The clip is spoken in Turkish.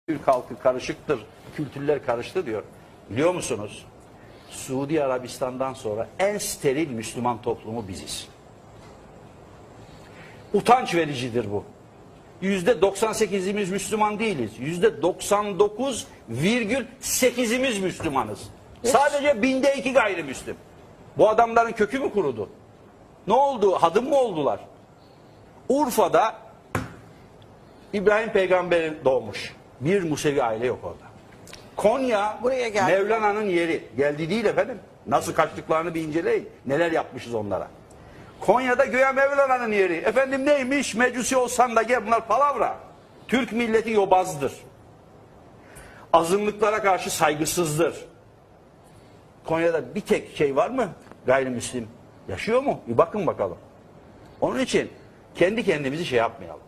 Türk halkı karışıktır, kültürler karıştı diyor. Biliyor musunuz? Suudi Arabistan'dan sonra en steril Müslüman toplumu biziz. Utanç vericidir bu. %98'imiz Müslüman değiliz. %99,8'imiz Müslümanız. Sadece binde 2 gayrimüslim. Bu adamların kökü mü kurudu? Ne oldu? Hadım mı oldular? Urfa'da İbrahim Peygamber doğmuş. Bir Musevi aile yok orada. Konya Mevlana'nın yeri. Geldi değil efendim. Nasıl kaçtıklarını bir inceleyin. Neler yapmışız onlara. Konya'da göya Mevlana'nın yeri. Efendim neymiş? Mecusi olsan da gel, bunlar palavra. Türk milleti yobazdır. Azınlıklara karşı saygısızdır. Konya'da bir tek şey var mı? Gayrimüslim. Yaşıyor mu? Bir bakın bakalım. Onun için kendi kendimizi şey yapmayalım.